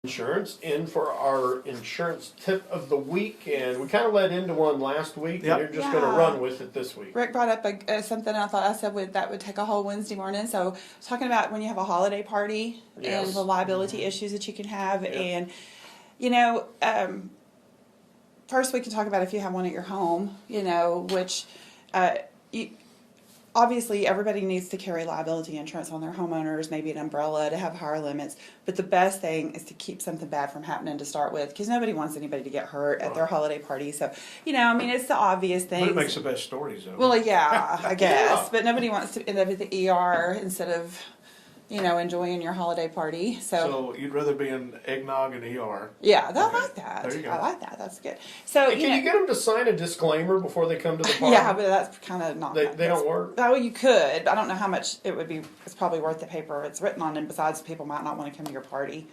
insurance in for our insurance tip of the week, and we kind of led into one last week, and you're just going to run with it this week. Rick brought up something I thought I said that would take a whole Wednesday morning. So talking about when you have a holiday party and the liability issues that you can have, and first we can talk about if you have one at your home, which obviously everybody needs to carry liability insurance on their homeowners, maybe an umbrella to have higher limits. But the best thing is to keep something bad from happening to start with, because nobody wants anybody to get hurt at their holiday party. So, it's the obvious thing. But it makes the best stories, though. Well, yeah, I guess. But nobody wants to end up at the ER instead of, enjoying your holiday party. So you'd rather be in eggnog and ER. Yeah, I like that. There you go. I like that. That's good. So can you get them to sign a disclaimer before they come to the party? Yeah, but that's kind of not. They don't work. Oh, you could. I don't know how much it would be. It's probably worth the paper it's written on, and besides, people might not want to come to your party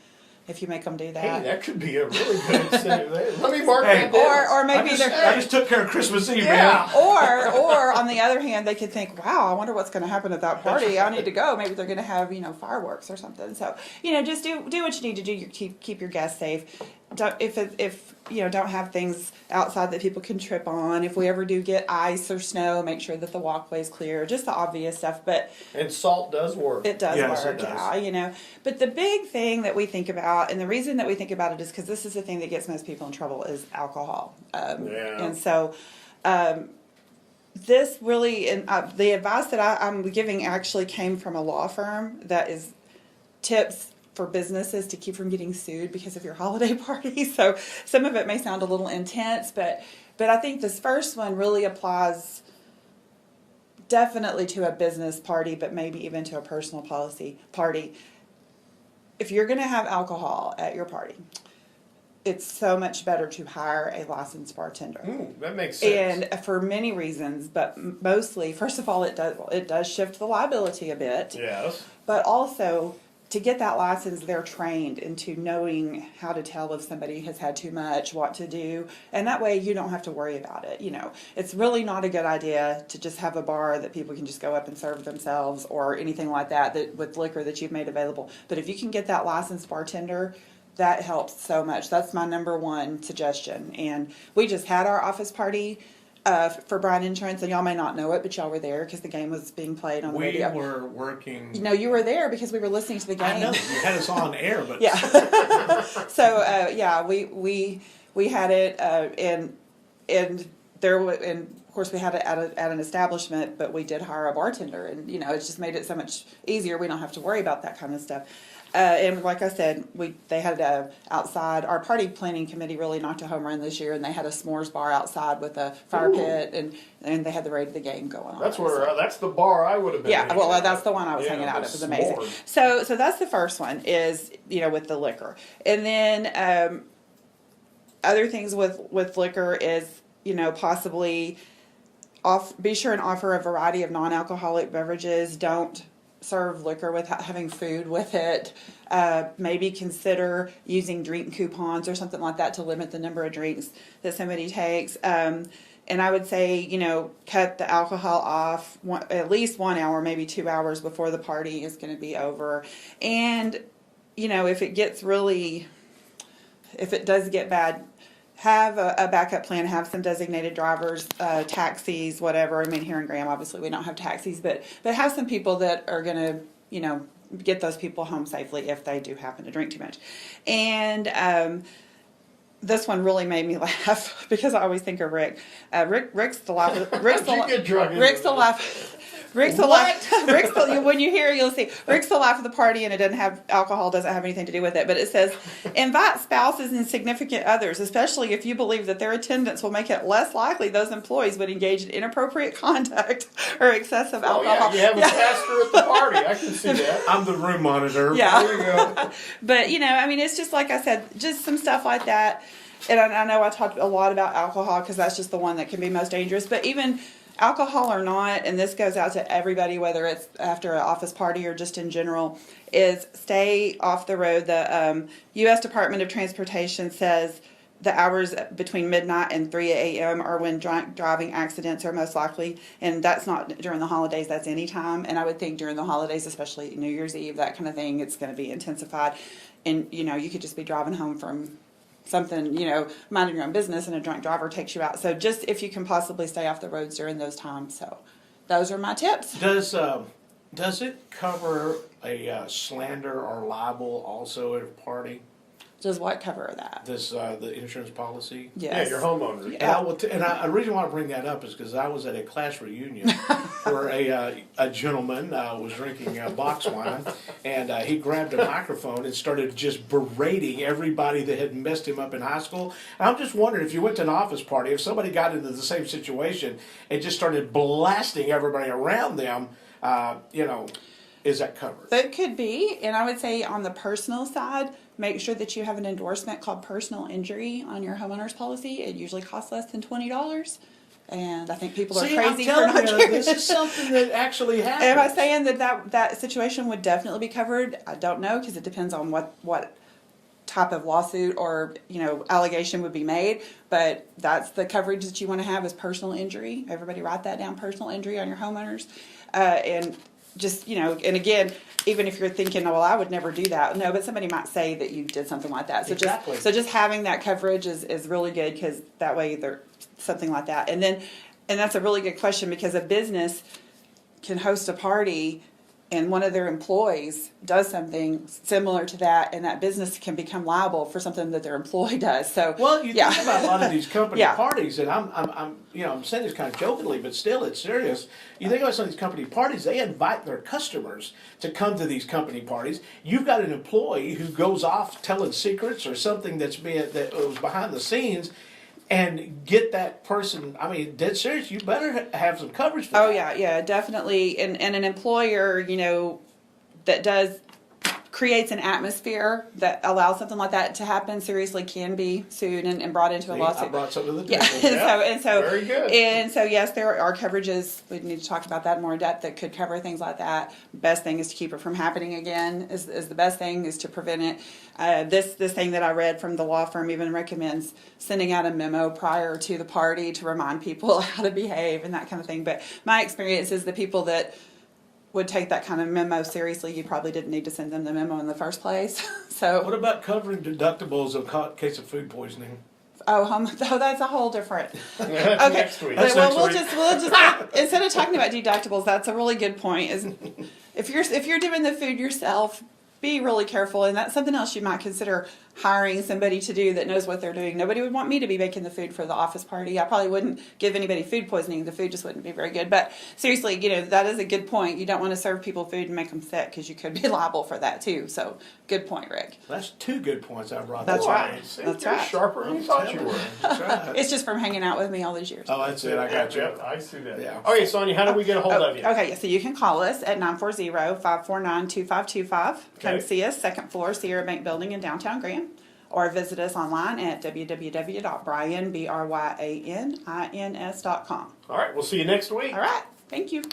if you make them do that. Hey, that could be a really good incentive. Let me mark that down. Or maybe I just took care of Christmas Eve, yeah. man. Or on the other hand, they could think, wow, I wonder what's going to happen at that party. I need to go. Maybe they're going to have fireworks or something. So just do what you need to do. Keep your guests safe. If don't have things outside that people can trip on. If we ever do get ice or snow, make sure that the walkway is clear. Just the obvious stuff. And salt does work. It does work. It does. Yeah, But the big thing that we think about, and the reason that we think about it is because this is the thing that gets most people in trouble, is alcohol. And so. This really, and the advice that I'm giving actually came from a law firm that is tips for businesses to keep from getting sued because of your holiday party. So some of it may sound a little intense, but I think this first one really applies definitely to a business party, but maybe even to a personal party. If you're going to have alcohol at your party, it's so much better to hire a licensed bartender. That makes sense. And for many reasons, but mostly, first of all, it does shift the liability a bit. Yes. But also, to get that license, they're trained into knowing how to tell if somebody has had too much, what to do, and that way you don't have to worry about it. It's really not a good idea to just have a bar that people can just go up and serve themselves or anything like that with liquor that you've made available. But if you can get that licensed bartender, that helps so much. That's my number one suggestion. And we just had our office party for Bryan Insurance, and y'all may not know it, but y'all were there because the game was being played on the radio. We were working. You were there because we were listening to the game. I know you had us on air, but yeah. So we had it, and of course we had it at an establishment, but we did hire a bartender, and it just made it so much easier. We don't have to worry about that kind of stuff. And like I said, they had outside. Our party planning committee really knocked a home run this year, and they had a s'mores bar outside with a fire pit, and they had the raid of the game going on. That's the bar I would have been. Yeah, well, that's the one I was hanging out at. It was amazing. So that's the first one is with the liquor, and then other things with liquor is possibly be sure and offer a variety of non-alcoholic beverages. Don't serve liquor without having food with it. Maybe consider using drink coupons or something like that to limit the number of drinks that somebody takes. And I would say, cut the alcohol off at least 1 hour, maybe 2 hours before the party is going to be over. And, if it does get bad, have a backup plan, have some designated drivers, taxis, whatever. Here in Graham, obviously, we don't have taxis, but have some people that are going to, get those people home safely if they do happen to drink too much. And this one really made me laugh because I always think of Rick. Rick's the life. When you hear it, you'll see Rick's the life of the party, and it doesn't have alcohol, doesn't have anything to do with it. But it says, invite spouses and significant others, especially if you believe that their attendance will make it less likely those employees would engage in inappropriate conduct or excessive alcohol. You have a pastor at the party. I can see that. I'm the room monitor. Yeah. There you go. But, it's just like I said, just some stuff like that. And I know I talked a lot about alcohol because that's just the one that can be most dangerous. But even alcohol or not, and this goes out to everybody, whether it's after an office party or just in general, is stay off the road. The U.S. Department of Transportation says the hours between midnight and 3 a.m. are when drunk driving accidents are most likely, and that's not during the holidays, that's any time. And I would think during the holidays, especially New Year's Eve, that kind of thing, it's going to be intensified. and you could just be driving home from something, minding your own business, and a drunk driver takes you out. So just if you can possibly stay off the roads during those times. So those are my tips. Does it cover a slander or libel also at a party? Does what cover that? This the insurance policy. Yes. Yeah, your homeowner. Yeah. The reason why I bring that up is because I was at a class reunion where a gentleman was drinking box wine, and he grabbed a microphone and started just berating everybody that had messed him up in high school. And I'm just wondering if you went to an office party, if somebody got into the same situation and just started blasting everybody around them, is that covered? That could be, and I would say on the personal side, make sure that you have an endorsement called personal injury on your homeowner's policy. It usually costs less than $20, and I think people are crazy for not doing this is something that actually happens. Am I saying that situation would definitely be covered? I don't know, because it depends on what type of lawsuit or allegation would be made, but that's the coverage that you want to have is personal injury. Everybody write that down: personal injury on your homeowners, and just and again, even if you're thinking, oh, well, I would never do that. No, but somebody might say that you did something like that. So exactly. just having that coverage is really good, because that way there's something like that. And that's a really good question, because a business can host a party and one of their employees does something similar to that, and that business can become liable for something that their employee does. So, you think about a lot of these company Yeah. parties, and I'm saying this kind of jokingly, but still, it's serious. You think about some of these company parties; they invite their customers to come to these company parties. You've got an employee who goes off telling secrets or something that was behind the scenes. And get that person, dead serious, you better have some coverage for that. Oh, yeah, definitely. And an employer, that creates an atmosphere that allows something like that to happen, seriously can be sued and brought into a lawsuit. I brought something to the Yeah, table. and so Very good. And so yes, there are coverages. We need to talk about that more in depth that could cover things like that. Best thing is to keep it from happening again. Is the best thing is to prevent it. This thing that I read from the law firm even recommends sending out a memo prior to the party to remind people how to behave and that kind of thing. But my experience is the people that would take that kind of memo seriously, you probably didn't need to send them the memo in the first place. So What about covering deductibles in case of food poisoning? that's a whole different. That's Okay, next week. That's well, next we'll just instead of talking about deductibles, that's a really good point. Is if you're doing the food yourself, be really careful, and that's something else you might consider hiring somebody to do that knows what they're doing. Nobody would want me to be making the food for the office party. I probably wouldn't give anybody food poisoning. The food just wouldn't be very good. But seriously, that is a good point. You don't want to serve people food and make them sick, because you could be liable for that too. So good point, Rick. That's 2 good points I brought. That's up. right. See, That's you're right. sharper than you thought you were. That's right. It's just from hanging out with me all these years. Oh, that's it. I got you. Yep, I see that. Yeah. Okay, Sonia, how do we get a hold of you? Okay, so you can call us at 940-549-2525. Come Okay. see us, second floor, Sierra Bank Building in downtown Graham. Or visit us online at www.bryanins.com. All right, we'll see you next week. All right, thank you.